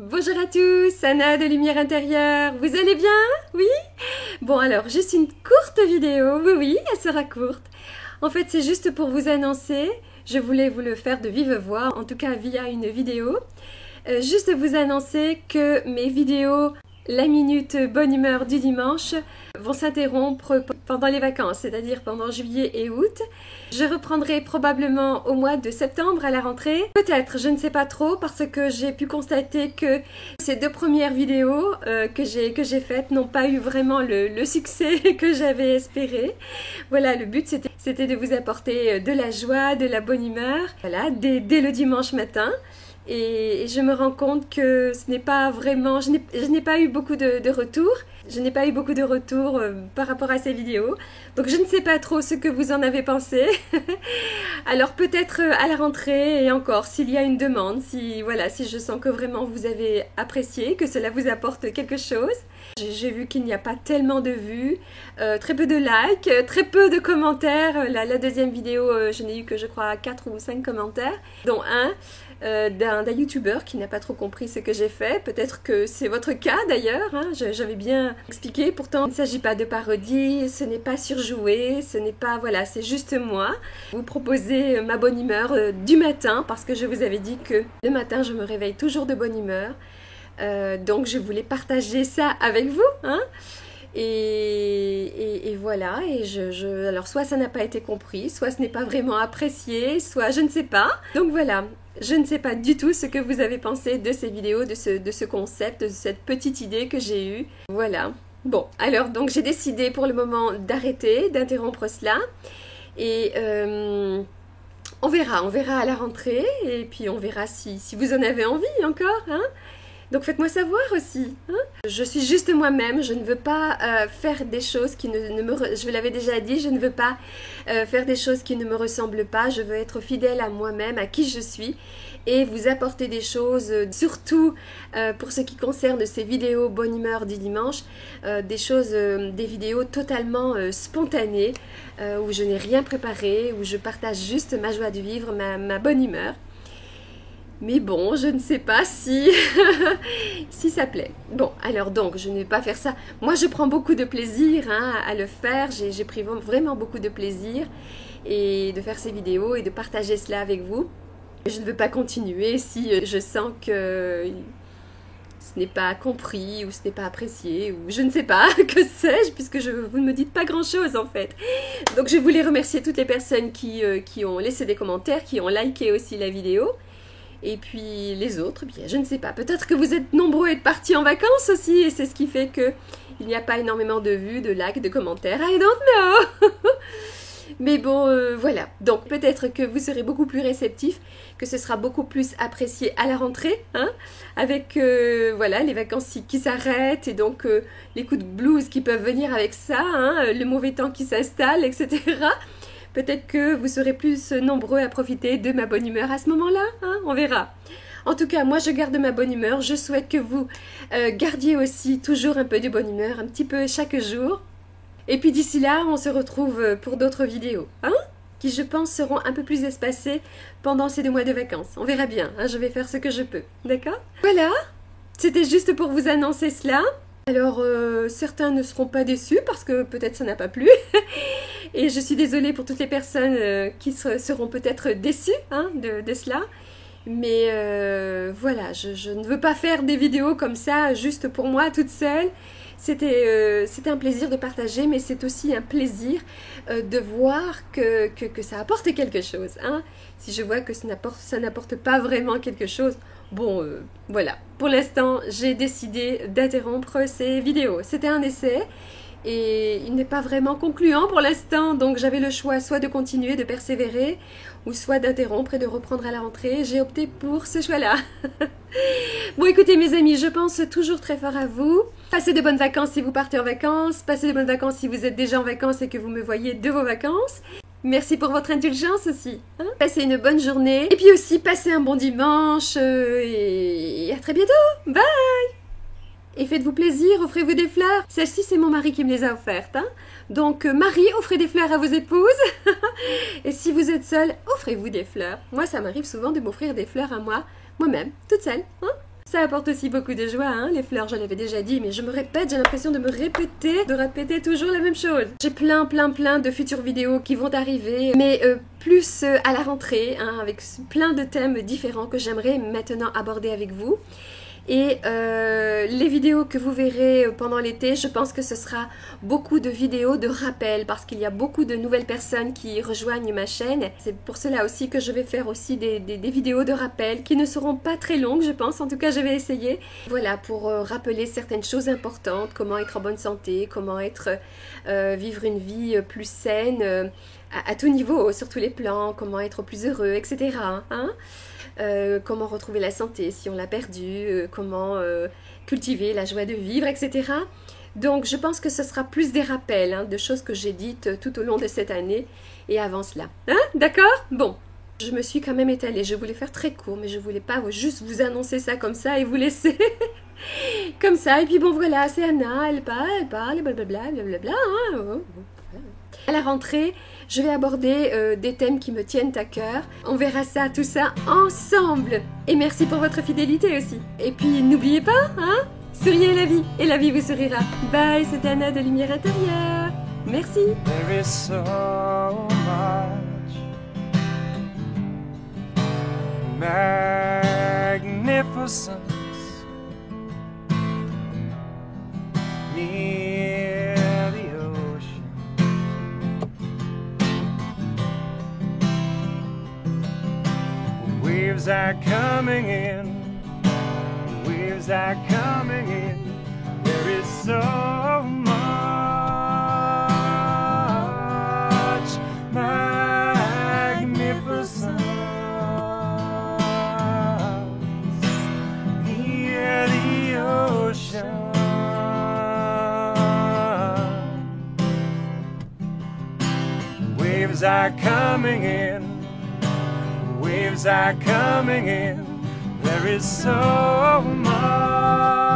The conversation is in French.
Bonjour à tous, Anna de Lumière Intérieure, vous allez bien? Oui? Bon alors, juste une courte vidéo, oui, elle sera courte. En fait, c'est juste pour vous annoncer, je voulais vous le faire de vive voix, en tout cas via une vidéo. Juste vous annoncer que mes vidéos La Minute Bonne Humeur du dimanche vont s'interrompre pendant les vacances, c'est-à-dire pendant juillet et août. Je reprendrai probablement au mois de septembre à la rentrée. Peut-être, je ne sais pas trop, parce que j'ai pu constater que ces deux premières vidéos que j'ai faites n'ont pas eu vraiment le succès que j'avais espéré. Voilà, le but c'était de vous apporter de la joie, de la bonne humeur, voilà, dès le dimanche matin. Et je me rends compte que ce n'est pas vraiment... Je n'ai pas eu beaucoup de retours. Je n'ai pas eu beaucoup de retours par rapport à ces vidéos. Donc je ne sais pas trop ce que vous en avez pensé. Alors peut-être à la rentrée et encore, s'il y a une demande, si je sens que vraiment vous avez apprécié, que cela vous apporte quelque chose. J'ai vu qu'il n'y a pas tellement de vues, très peu de likes, très peu de commentaires. La deuxième vidéo, je n'ai eu que je crois 4 ou 5 commentaires, dont un d'un youtubeur qui n'a pas trop compris ce que j'ai fait. Peut-être que c'est votre cas d'ailleurs, hein. J'avais bien expliqué. Pourtant, il ne s'agit pas de parodie, ce n'est pas surjoué, ce n'est pas... Voilà, c'est juste moi. Vous proposez ma bonne humeur du matin, parce que je vous avais dit que le matin, je me réveille toujours de bonne humeur. Donc, je voulais partager ça avec vous, hein. Et voilà, alors soit ça n'a pas été compris, soit ce n'est pas vraiment apprécié, soit je ne sais pas. Donc voilà, je ne sais pas du tout ce que vous avez pensé de ces vidéos, de ce concept, de cette petite idée que j'ai eue. Voilà. Bon, alors donc j'ai décidé pour le moment d'arrêter, d'interrompre cela. Et on verra à la rentrée, et puis on verra si vous en avez envie encore, hein. Donc faites-moi savoir aussi, hein. Je suis juste moi-même, je ne veux pas faire des choses qui ne me... Je vous l'avais déjà dit, je ne veux pas faire des choses qui ne me ressemblent pas. Je veux être fidèle à moi-même, à qui je suis, et vous apporter des choses, surtout pour ce qui concerne ces vidéos bonne humeur du dimanche, des vidéos totalement spontanées, où je n'ai rien préparé, où je partage juste ma joie de vivre, ma bonne humeur. Mais bon, je ne sais pas si ça plaît. Bon, alors donc, je ne vais pas faire ça. Moi, je prends beaucoup de plaisir, hein, à le faire. J'ai pris vraiment beaucoup de plaisir et de faire ces vidéos et de partager cela avec vous. Je ne veux pas continuer si je sens que ce n'est pas compris ou ce n'est pas apprécié ou je ne sais pas, que sais-je, puisque vous ne me dites pas grand-chose en fait. Donc, je voulais remercier toutes les personnes qui ont laissé des commentaires, qui ont liké aussi la vidéo. Et puis les autres, bien, je ne sais pas. Peut-être que vous êtes nombreux à être partis en vacances aussi, et c'est ce qui fait que il n'y a pas énormément de vues, de likes, de commentaires. I don't know. Mais bon, voilà. Donc peut-être que vous serez beaucoup plus réceptifs, que ce sera beaucoup plus apprécié à la rentrée, hein, avec voilà, les vacances qui s'arrêtent, et donc les coups de blues qui peuvent venir avec ça, hein, le mauvais temps qui s'installe, etc. Peut-être que vous serez plus nombreux à profiter de ma bonne humeur à ce moment-là, hein, on verra. En tout cas, moi je garde ma bonne humeur, je souhaite que vous gardiez aussi toujours un peu de bonne humeur, un petit peu chaque jour. Et puis d'ici là, on se retrouve pour d'autres vidéos, hein, qui je pense seront un peu plus espacées pendant ces 2 mois de vacances. On verra bien, hein, je vais faire ce que je peux, d'accord? Voilà, c'était juste pour vous annoncer cela. Alors, certains ne seront pas déçus parce que peut-être ça n'a pas plu. Et je suis désolée pour toutes les personnes qui seront peut-être déçues, hein, de cela. Mais voilà, je ne veux pas faire des vidéos comme ça juste pour moi toute seule. C'était un plaisir de partager, mais c'est aussi un plaisir de voir que ça apporte quelque chose, hein. Si je vois que ça n'apporte pas vraiment quelque chose, bon, voilà. Pour l'instant, j'ai décidé d'interrompre ces vidéos. C'était un essai et il n'est pas vraiment concluant pour l'instant, donc j'avais le choix soit de continuer, de persévérer, ou soit d'interrompre et de reprendre à la rentrée. J'ai opté pour ce choix-là. Bon, écoutez mes amis, je pense toujours très fort à vous. Passez de bonnes vacances si vous partez en vacances, passez de bonnes vacances si vous êtes déjà en vacances et que vous me voyez de vos vacances. Merci pour votre indulgence aussi, hein. Passez une bonne journée, et puis aussi passez un bon dimanche, et à très bientôt. Bye! Et faites-vous plaisir, offrez-vous des fleurs. Celle-ci, c'est mon mari qui me les a offertes, hein. Donc, Marie, offrez des fleurs à vos épouses. Et si vous êtes seule, offrez-vous des fleurs. Moi, ça m'arrive souvent de m'offrir des fleurs à moi-même, toute seule, hein. Ça apporte aussi beaucoup de joie, hein, les fleurs, je l'avais déjà dit, mais je me répète, j'ai l'impression de me répéter, de répéter toujours la même chose. J'ai plein de futures vidéos qui vont arriver, mais plus à la rentrée, hein, avec plein de thèmes différents que j'aimerais maintenant aborder avec vous. Et les vidéos que vous verrez pendant l'été, je pense que ce sera beaucoup de vidéos de rappel parce qu'il y a beaucoup de nouvelles personnes qui rejoignent ma chaîne. C'est pour cela aussi que je vais faire aussi des vidéos de rappel qui ne seront pas très longues, je pense. En tout cas, je vais essayer. Voilà, pour rappeler certaines choses importantes, comment être en bonne santé, comment vivre une vie plus saine à tout niveau, sur tous les plans, comment être plus heureux, etc. Hein? Comment retrouver la santé si on l'a perdue, comment cultiver la joie de vivre, etc. Donc je pense que ce sera plus des rappels, hein, de choses que j'ai dites tout au long de cette année et avant cela. Hein? D'accord? Bon, je me suis quand même étalée, je voulais faire très court, mais je voulais pas juste vous annoncer ça comme ça et vous laisser comme ça. Et puis bon voilà, c'est Anna, elle parle, blablabla, blablabla, hein. À la rentrée, je vais aborder des thèmes qui me tiennent à cœur. On verra ça, tout ça, ensemble. Et merci pour votre fidélité aussi. Et puis, n'oubliez pas, hein, souriez la vie, et la vie vous sourira. Bye, c'était Anna de Lumière Intérieure. Merci. There is so much magnificence near the ocean. Waves are coming in, waves are coming in. There is so much magnificence near the ocean. Waves are coming in, waves are coming in. There is so much